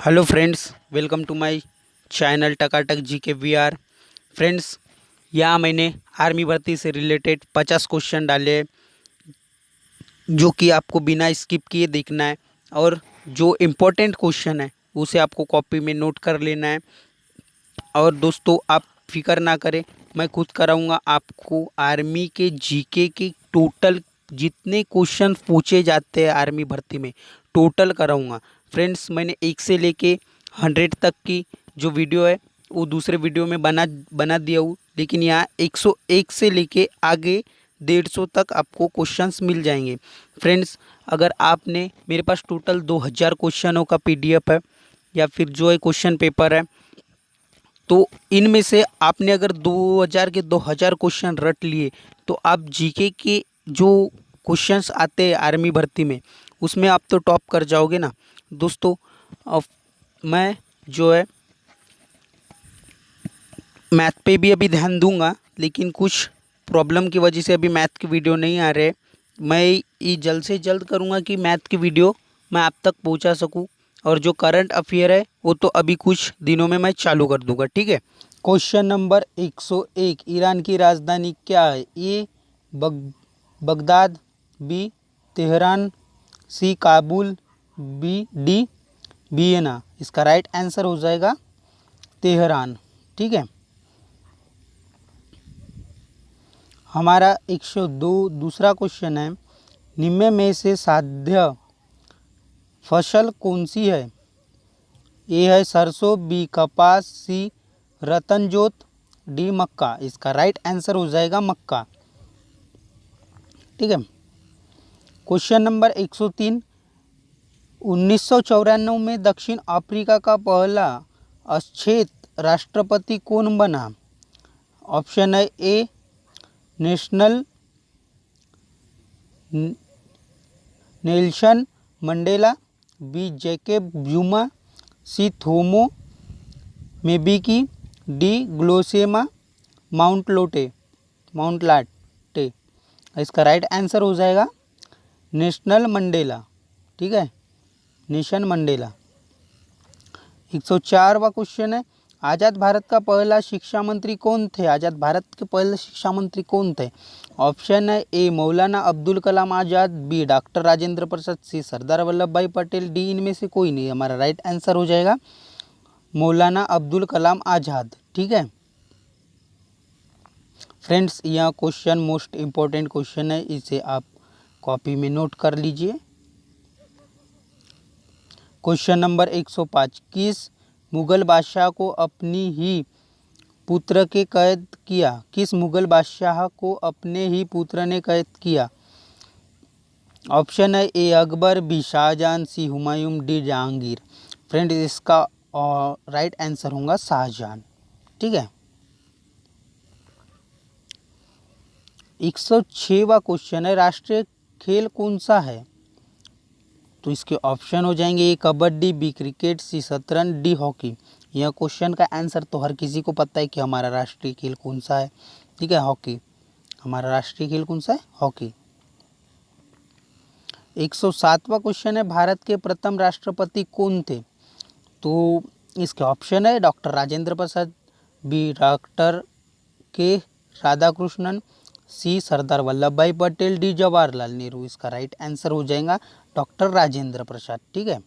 Hello friends, welcome to my channel Takatak G K V are. Friends, यहाँ मैंने army भर्ती से रिलेटेड 50 क्वेश्चन डाले हैं, जो कि आपको बिना स्किप किए देखना है। और जो इम्पोर्टेंट क्वेश्चन है उसे आपको कॉपी में नोट कर लेना है। और दोस्तों, आप फिक्र ना करें, मैं खुद कराऊंगा आपको आर्मी के जीके के टोटल जितने क्वेश्चन पूछे जाते हैं आर्मी भर्ती में, टोटल कराऊंगा। फ्रेंड्स, मैंने 1 से लेके 100 तक की जो वीडियो है वो दूसरे वीडियो में बना बना दिया हूँ, लेकिन यहाँ 101 से लेके आगे 150 तक आपको क्वेश्चंस मिल जाएंगे। फ्रेंड्स, अगर आपने मेरे पास टोटल 2000 क्वेश्चनों का पीडीएफ है या फिर जो है क्वेश्चन पेपर है, तो इनमें से आपने अगर 2000 के 2000 क्वेश्चन रट लिए तो आप जीके के जो क्वेश्चंस आते हैं आर्मी भर्ती में उसमें आप तो टॉप कर जाओगे ना दोस्तों। अब मैं जो है मैथ पे भी अभी ध्यान दूंगा, लेकिन कुछ प्रॉब्लम की वजह से अभी मैथ की वीडियो नहीं आ रहे। मैं ये जल्द से जल्द करूंगा कि मैथ की वीडियो मैं आप तक पहुंचा सकूं। और जो करंट अफेयर है वो तो अभी कुछ दिनों में मैं चालू कर दूंगा, ठीक है। क्वेश्चन नंबर 101, ईरान की राजधानी क्या है? ए बगदाद, बी तेहरान, सी काबुल, बी डी वियना। इसका राइट आंसर हो जाएगा तेहरान, ठीक है। हमारा 102 दूसरा क्वेश्चन है, निम्न में से साध्य फसल कौन सी है? ए है सरसों, बी कपास, सी रतनजोत, डी मक्का। इसका राइट आंसर हो जाएगा मक्का, ठीक है। क्वेश्चन नंबर 103, 1994 में दक्षिण अफ्रीका का पहला अक्षेत राष्ट्रपति कौन बना? ऑप्शन है A national Nelson Mandela, B Jacob Zuma, C थोमो मेबिकी, D ग्लोसेमा माउंटलाटे। इसका राइट आंसर हो जाएगा नेशनल मंडेला, ठीक है, नेशन मंडेला। 104वां क्वेश्चन है, आज़ाद भारत का पहला शिक्षा मंत्री कौन थे? आज़ाद भारत के पहले शिक्षा मंत्री कौन थे? ऑप्शन है ए मौलाना अब्दुल कलाम आज़ाद, बी डॉक्टर राजेंद्र प्रसाद, सी सरदार वल्लभ भाई पटेल, डी इनमें से कोई नहीं। हमारा राइट आंसर हो जाएगा मौलाना अब्दुल कलाम आज़ाद, ठीक है। फ्रेंड्स, यह क्वेश्चन मोस्ट इम्पोर्टेंट क्वेश्चन है, इसे आप कॉपी में नोट कर लीजिए। क्वेश्चन नंबर 105, किस मुगल बादशाह को अपनी ही पुत्र के कैद किया? किस मुगल बादशाह को अपने ही पुत्र ने कैद किया? ऑप्शन है ए अकबर, बी शाहजहां, सी हुमायूं, डी जहांगीर। फ्रेंड्स, इसका राइट आंसर होगा शाहजहां, ठीक है। 106वां क्वेश्चन है, राष्ट्रीय खेल कौन सा है? तो इसके ऑप्शन हो जाएंगे ए कबड्डी, बी क्रिकेट, सी शतरंज, डी हॉकी। यह क्वेश्चन का आंसर तो हर किसी को पता है कि हमारा राष्ट्रीय खेल कौन सा है, ठीक है, हॉकी। हमारा राष्ट्रीय खेल कौन सा है? हॉकी। 107वां क्वेश्चन है, भारत के प्रथम राष्ट्रपति कौन थे? तो इसके ऑप्शन है doctor Rajendra Prasad, B doctor के राधाकृष्णन, सी सरदार वल्लभ भाई पटेल, डी जवाहरलाल नेहरू। इसका राइट आंसर हो जाएगा डॉक्टर राजेंद्र प्रसाद, ठीक है।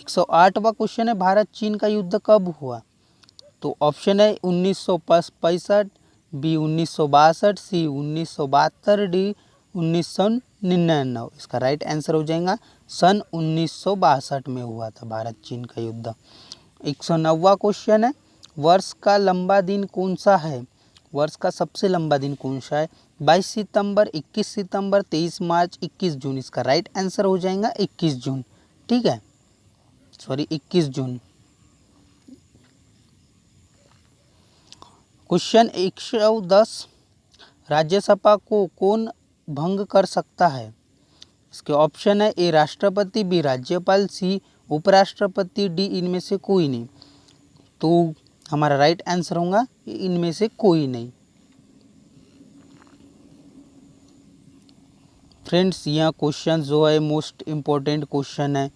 108वां क्वेश्चन है, भारत चीन का युद्ध कब हुआ? तो ऑप्शन है 1965, बी 1962, सी 1972, डी 1999। इसका राइट आंसर हो जाएगा सन 1962 में हुआ था भारत चीन का युद्ध। 109वां क्वेश्चन है, वर्ष का लंबा दिन कौन सा है? वर्ष का सबसे लंबा दिन कौन सा है? 22 सितंबर, 21 सितंबर, 23 मार्च, 21 जून। इसका राइट आंसर हो जाएगा 21 जून, ठीक है, सॉरी 21 जून। क्वेश्चन 110, राज्यसभा को कौन भंग कर सकता है? इसके ऑप्शन है ए राष्ट्रपति, बी राज्यपाल, सी उपराष्ट्रपति, डी इनमें से कोई नहीं। तो हमारा राइट आंसर होगा इनमें से कोई नहीं। फ्रेंड्स, यह क्वेश्चन जो है मोस्ट इम्पोर्टेंट क्वेश्चन है,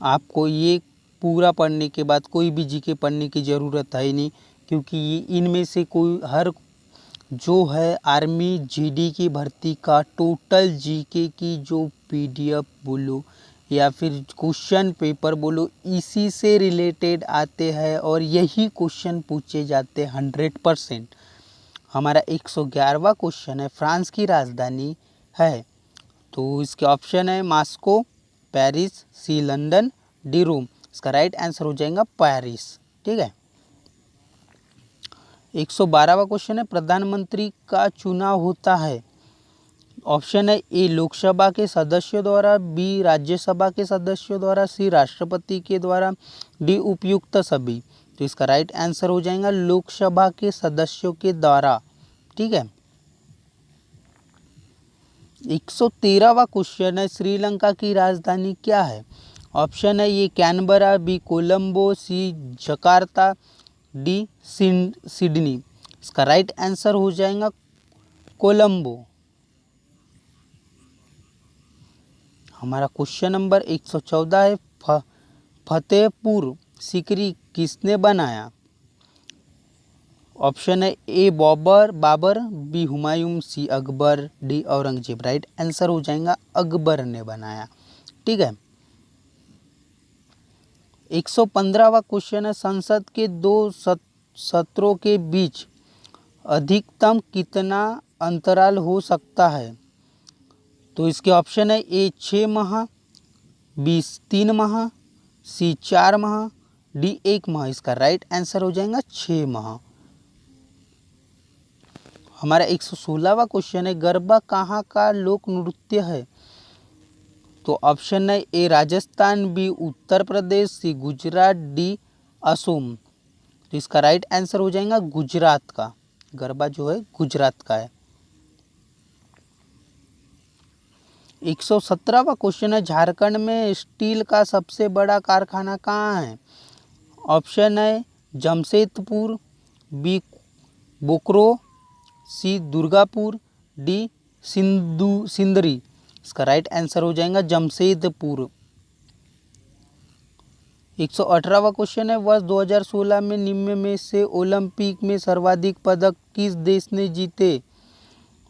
आपको ये पूरा पढ़ने के बाद कोई भी जीके पढ़ने की ज़रूरत है ही नहीं, क्योंकि ये इनमें से कोई हर जो है आर्मी जीडी की भर्ती का टोटल जीके की जो पीडीएफ बोलो या फिर क्वेश्चन पेपर बोलो, इसी से रिलेटेड आते हैं और यही क्वेश्चन पूछे जाते हैं 100%। हमारा 111वां क्वेश्चन है, फ्रांस की राजधानी है, तो इसके ऑप्शन है मॉस्को, पेरिस, सी लंदन, डी रोम। इसका राइट आंसर हो जाएगा पेरिस। ठीक है। 112वां क्वेश्चन है, प्रधानमंत्री का चुनाव होता है, ऑप्शन है ए लोकसभा के सदस्यों द्वारा, बी राज्यसभा के सदस्यों द्वारा, सी राष्ट्रपति के द्वारा, डी उपयुक्त सभी। तो इसका राइट आंसर हो जाएगा लोकसभा के सदस्यों के द्वारा। ठीक है। 113वां क्वेश्चन है, श्रीलंका की राजधानी क्या है, ऑप्शन है ये कैनबरा, बी कोलंबो, सी जकार्ता, डी सिडनी। इसका राइट आंसर हो जाएगा कोलंबो। हमारा क्वेश्चन नंबर 114 है, फतेहपुर सीकरी किसने बनाया, ऑप्शन है A Babar, B Humayun, C Akbar, D Aurangzeb. Right answer हो जाएगा अकबर ने बनाया। ठीक है। 115वां क्वेश्चन है, संसद के 2 सत्रों के बीच अधिकतम कितना अंतराल हो सकता है, तो इसके ऑप्शन है ए 6 माह, बी 3 माह, सी 4 माह, डी 1 माह। इसका राइट आंसर हो जाएगा 6 माह। हमारा 116वां क्वेश्चन है, गरबा कहाँ का लोक नृत्य है, तो ऑप्शन है ए राजस्थान, बी उत्तर प्रदेश, सी गुजरात, डी असम। तो इसका राइट आंसर हो जाएगा गुजरात का, गरबा जो है गुजरात का है। 117वां क्वेश्चन है, झारखंड में स्टील का सबसे बड़ा कारखाना कहाँ है, ऑप्शन है जमशेदपुर, बी बोकरो, सी दुर्गापुर, डी सिंदरी। इसका राइट आंसर हो जाएगा जमशेदपुर। 118वां क्वेश्चन है, वर्ष 2016 में निम्न में से ओलंपिक में सर्वाधिक पदक किस देश ने जीते,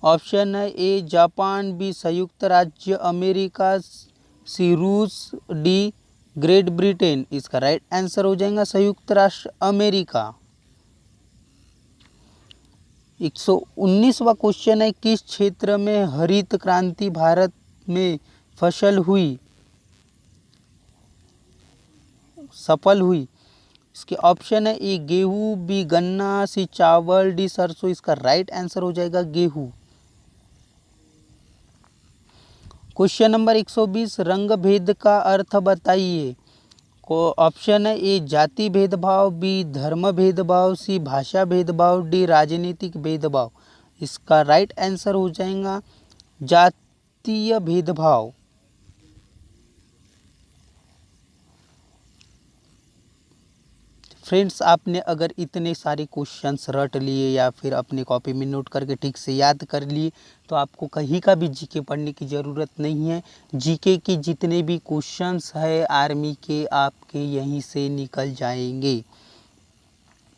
ऑप्शन है ए जापान, बी संयुक्त राज्य अमेरिका, सी रूस, डी ग्रेट ब्रिटेन। इसका राइट आंसर हो जाएगा संयुक्त राष्ट्र अमेरिका। 119वां क्वेश्चन है, किस क्षेत्र में हरित क्रांति भारत में सफल हुई। इसके ऑप्शन है ए गेहूँ, बी गन्ना, सी चावल, डी सरसों। इसका राइट आंसर हो जाएगा गेहूँ। क्वेश्चन नंबर 120, रंग भेद का अर्थ बताइए, को ऑप्शन है ए जाति भेदभाव, बी धर्म भेदभाव, सी भाषा भेदभाव, डी राजनीतिक भेदभाव। इसका राइट आंसर हो जाएगा जातीय भेदभाव। फ्रेंड्स, आपने अगर इतने सारे क्वेश्चंस रट लिए या फिर अपने कॉपी में नोट करके ठीक से याद कर लिए, तो आपको कहीं का भी जीके पढ़ने की ज़रूरत नहीं है। जीके के जितने भी क्वेश्चंस है आर्मी के, आपके यहीं से निकल जाएंगे।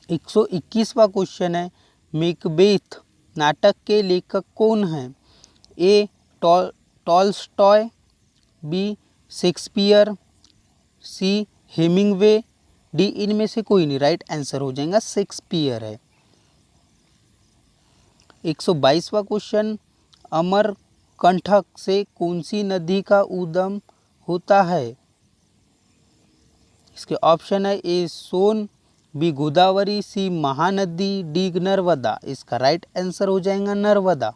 121वां क्वेश्चन है, मैकबेथ नाटक के लेखक कौन हैं, ए टॉलस्टॉय, बी शेक्सपियर, सी हेमिंगवे, डी इनमें से कोई नहीं। राइट आंसर हो जाएगा शेक्सपियर है। 122वां क्वेश्चन, अमरकंटक से कौन सी नदी का उद्गम होता है, इसके ऑप्शन है ए सोन, बी गोदावरी, सी महानदी, डी नर्मदा। इसका राइट आंसर हो जाएगा नर्मदा।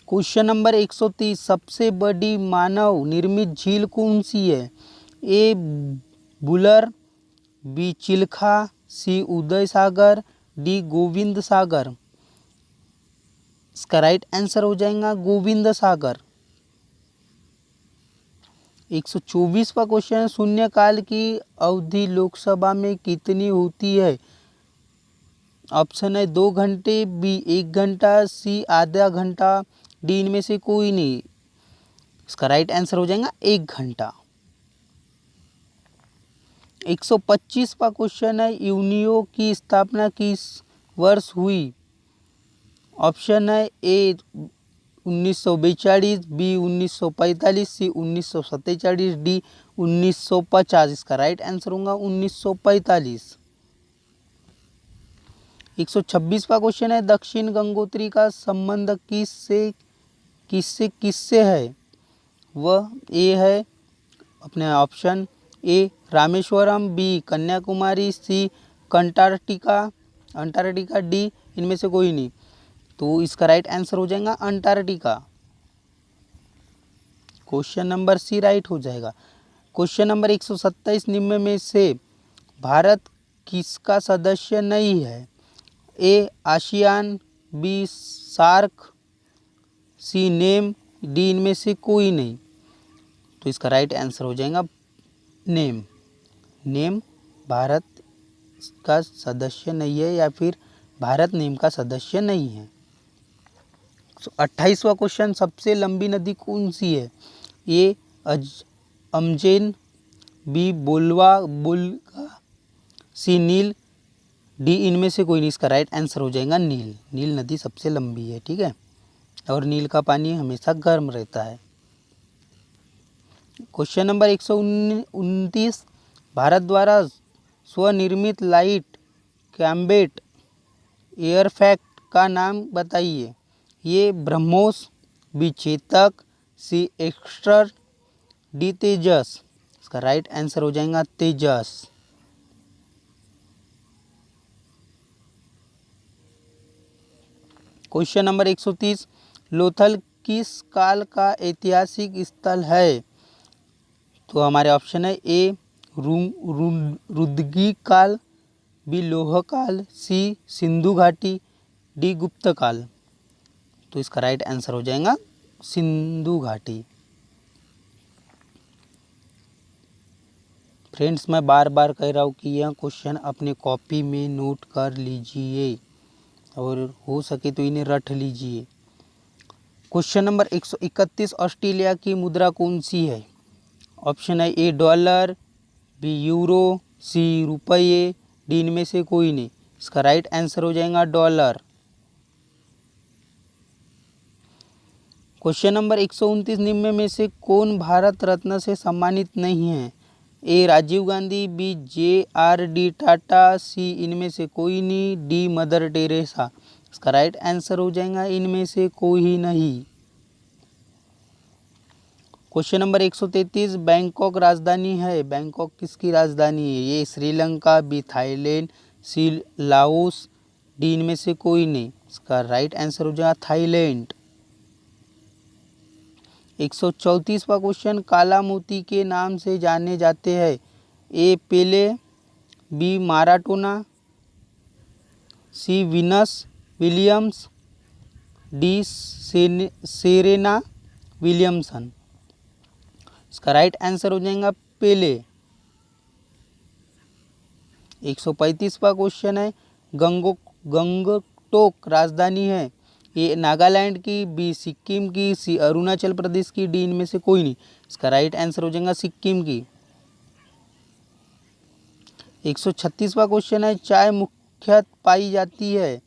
क्वेश्चन नंबर 130, सबसे बड़ी मानव निर्मित झील कौन सी है, ए बुलर, बी चिल्खा, सी उदय सागर, डी गोविंद सागर। इसका राइट आंसर हो जाएगा गोविंद सागर। 124वां क्वेश्चन, शून्यकाल की अवधि लोकसभा में कितनी होती है, ऑप्शन है 2 घंटे, बी 1 घंटा, सी आधा घंटा, डी इनमें से कोई नहीं। इसका राइट आंसर हो जाएगा 1 घंटा। 125वां क्वेश्चन है, यूनियो की स्थापना किस वर्ष हुई? ऑप्शन है ए 1942, बी 1945, सी 1947, डी 1950। इसका राइट आंसर होगा 1945। 126वां क्वेश्चन है, दक्षिण गंगोत्री का संबंध किससे है? वह ए है अपने option A Rameswaram, B Kanyakumari, C Antarctica, D इनमें से कोई नहीं। तो इसका राइट आंसर हो जाएगा Antarctica. Question number C right हो जाएगा। क्वेश्चन नंबर 127, निम्न में से भारत किसका सदस्य नहीं है? A ASEAN, B SAARC, C NAM, D इनमें से कोई नहीं। तो इसका राइट आंसर हो जाएगा नेम भारत का सदस्य नहीं है, या फिर भारत नेम का सदस्य नहीं है। 28वां क्वेश्चन, सबसे लंबी नदी कौन सी है? ए अमजेन, बी बुल्गा, सी नील, डी इनमें से कोई नहीं। इसका राइट आंसर हो जाएगा नील नदी सबसे लंबी है, ठीक है, और नील का पानी हमेशा गर्म रहता है। क्वेश्चन नंबर 129, भारत द्वारा स्वनिर्मित लाइट कॉम्बैट एयरक्राफ्ट का नाम बताइए। ये ब्रह्मोस, बी चेतक, सी एक्स्टर, डी तेजस। इसका राइट आंसर हो जाएगा तेजस। क्वेश्चन नंबर 130, लोथल किस काल का ऐतिहासिक स्थल है? तो हमारे ऑप्शन है ए रुद्गी काल, बी लोह काल, सी सिंधु घाटी, डी गुप्त काल। तो इसका राइट आंसर हो जाएगा सिंधु घाटी। फ्रेंड्स, मैं बार बार कह रहा हूँ कि यह क्वेश्चन अपने कॉपी में नोट कर लीजिए और हो सके तो इन्हें रट लीजिए। क्वेश्चन नंबर 131, ऑस्ट्रेलिया की मुद्रा कौन सी है? ऑप्शन है ए डॉलर, बी यूरो, सी रुपये, डी इनमें से कोई नहीं। इसका राइट आंसर हो जाएगा डॉलर। क्वेश्चन नंबर 129, निम्न में से कौन भारत रत्न से सम्मानित नहीं है? ए राजीव गांधी, बी JRD टाटा, सी इनमें से कोई नहीं, डी मदर टेरेसा। इसका राइट आंसर हो जाएगा इनमें से कोई नहीं। क्वेश्चन नंबर 133, बैंकॉक राजधानी है? बैंकॉक किसकी राजधानी है? ये श्रीलंका, बी थाईलैंड, सी लाओस, डी इनमें से कोई नहीं। इसका राइट आंसर हो जाएगा थाईलैंड। 134वां क्वेश्चन, काला मोती के नाम से जाने जाते हैं? A Pele, B Maradona, C Venus Williams, D Serena Williamson. इसका राइट आंसर हो जाएगा पेले। 135वां क्वेश्चन है, गंगटोक राजधानी है? ए नागालैंड की, बी सिक्किम की, सी अरुणाचल प्रदेश की, डी इनमें से कोई नहीं। इसका राइट आंसर हो जाएगा सिक्किम की। 136वां क्वेश्चन है, चाय मुख्यतः पाई जाती है?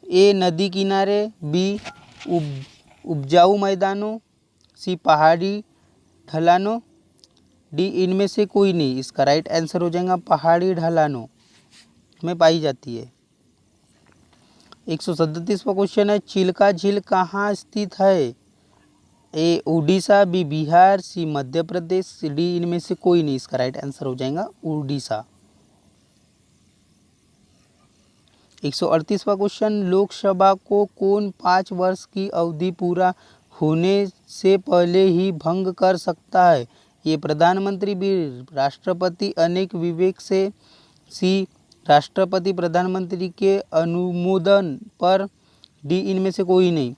ए नदी किनारे, बी उपजाऊ मैदानों, सी पहाड़ी ढलानों, डी इनमें से कोई नहीं। इसका राइट आंसर हो जाएगा पहाड़ी ढलानों में पाई जाती है। 137वां क्वेश्चन है, चिल्का झील कहाँ स्थित है? ए उड़ीसा, बी बिहार, सी मध्य प्रदेश, डी इनमें से कोई नहीं। इसका राइट आंसर हो जाएगा उड़ीसा। 138वां क्वेश्चन, लोकसभा को कौन 5 वर्ष की अवधि पूरा होने से पहले ही भंग कर सकता है? ये प्रधानमंत्री, बी राष्ट्रपति अनेक विवेक से, सी राष्ट्रपति प्रधानमंत्री के अनुमोदन पर, डी इनमें से कोई नहीं।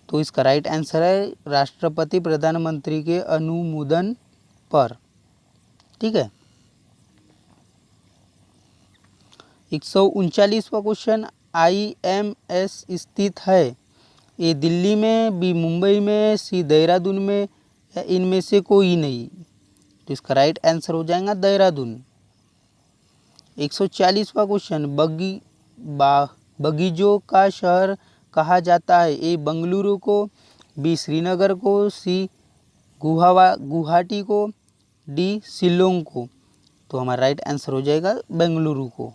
तो इसका राइट आंसर है राष्ट्रपति प्रधानमंत्री के अनुमोदन पर, ठीक है। 139वां क्वेश्चन, IMS स्थित है? ए दिल्ली में, बी मुंबई में, सी देहरादून में, या इनमें से कोई नहीं? तो इसका राइट आंसर हो जाएगा देहरादून। 140वां क्वेश्चन, बगीचों का शहर कहा जाता है? ए बंगलुरु को, बी श्रीनगर को, सी गुवाहाटी को, डी शिलोंग को। तो हमारा राइट आंसर हो जाएगा बेंगलुरु को।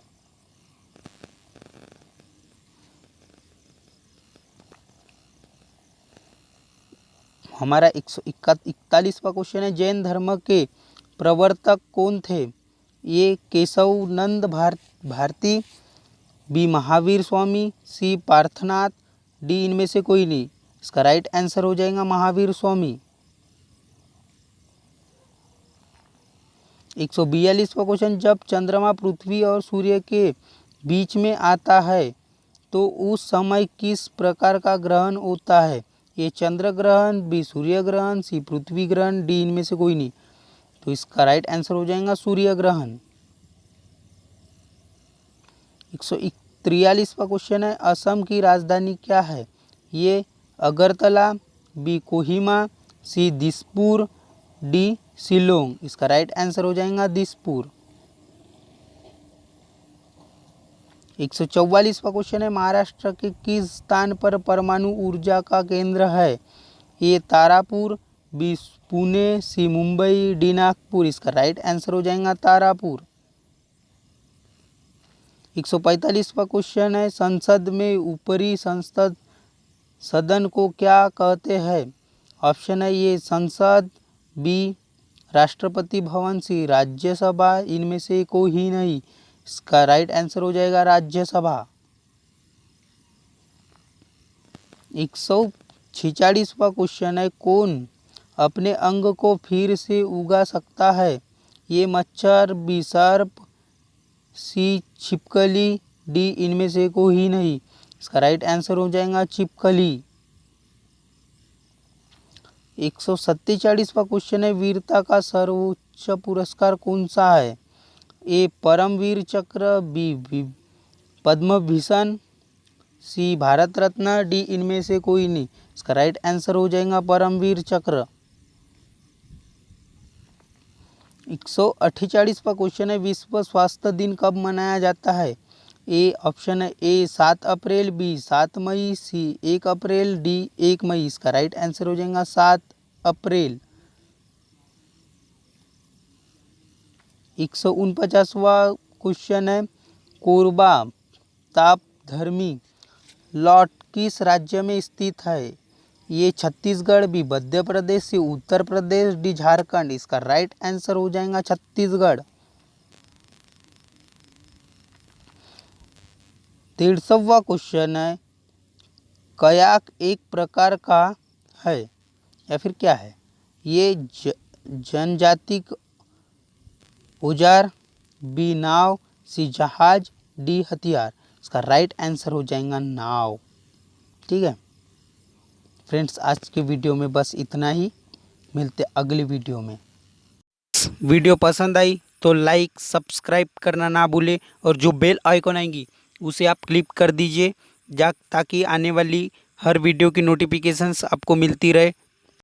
हमारा 141वां क्वेश्चन है, जैन धर्म के प्रवर्तक कौन थे? ये केशव नंद भारती, बी महावीर स्वामी, सी पार्थनाथ, डी इनमें से कोई नहीं? इसका राइट आंसर हो जाएगा महावीर स्वामी। 142वां क्वेश्चन, जब चंद्रमा पृथ्वी और सूर्य के बीच में आता है तो उस समय किस प्रकार का ग्रहण होता है? ये चंद्र ग्रहण, बी सूर्य ग्रहण, सी पृथ्वी ग्रहण, डी इनमें से कोई नहीं? तो इसका राइट आंसर हो जाएगा सूर्य ग्रहण। 143वां क्वेश्चन है, असम की राजधानी क्या है? ये अगरतला, बी कोहिमा, सी दिसपुर, डी शिलोंग। इसका राइट आंसर हो जाएगा दिसपुर। 144वां क्वेश्चन है, महाराष्ट्र के किस स्थान पर परमाणु ऊर्जा का केंद्र है? ये तारापुर, बी पुणे, सी मुंबई, डी नागपुर। इसका राइट आंसर हो जाएगा तारापुर। 145वां क्वेश्चन है, संसद में ऊपरी संसद सदन को क्या कहते हैं? ऑप्शन है ये संसद, बी राष्ट्रपति भवन, सी राज्यसभा, इनमें से कोई ही नहीं? इसका राइट आंसर हो जाएगा राज्यसभा। 146वां क्वेश्चन है, कौन अपने अंग को फिर से उगा सकता है? ये मच्छर, बी सर्प, सी छिपकली, डी इनमें से कोई ही नहीं? इसका राइट आंसर हो जाएगा छिपकली। 147वां क्वेश्चन है, वीरता का सर्वोच्च पुरस्कार कौन सा है? ए परमवीर चक्र, बी पद्म भूषण, सी भारत रत्न, डी इनमें से कोई नहीं? इसका राइट आंसर हो जाएगा परमवीर चक्र। 148वां क्वेश्चन है, विश्व स्वास्थ्य दिन कब मनाया जाता है? ए ऑप्शन है ए 7 अप्रैल, बी 7 मई, सी 1 अप्रैल, डी 1 मई। इसका राइट आंसर हो जाएगा 7 अप्रैल। 149वां क्वेश्चन है, कोरबा तापधर्मी लॉट किस राज्य में स्थित है? ये छत्तीसगढ़, बी मध्य प्रदेश, सी उत्तर प्रदेश, डी झारखंड। इसका राइट आंसर हो जाएगा छत्तीसगढ़। 153वां क्वेश्चन है, कयाक एक प्रकार का है या फिर क्या है? ये जनजातिक औजार, बी नाव, सी जहाज, डी हथियार। इसका राइट आंसर हो जाएगा नाव। ठीक है फ्रेंड्स, आज के वीडियो में बस इतना ही, मिलते अगली वीडियो में। वीडियो पसंद आई तो लाइक सब्सक्राइब करना ना भूलें और जो बेल आइकॉन आएंगी उसे आप क्लिक कर दीजिए ताकि आने वाली हर वीडियो की नोटिफिकेशंस आपको मिलती रहे।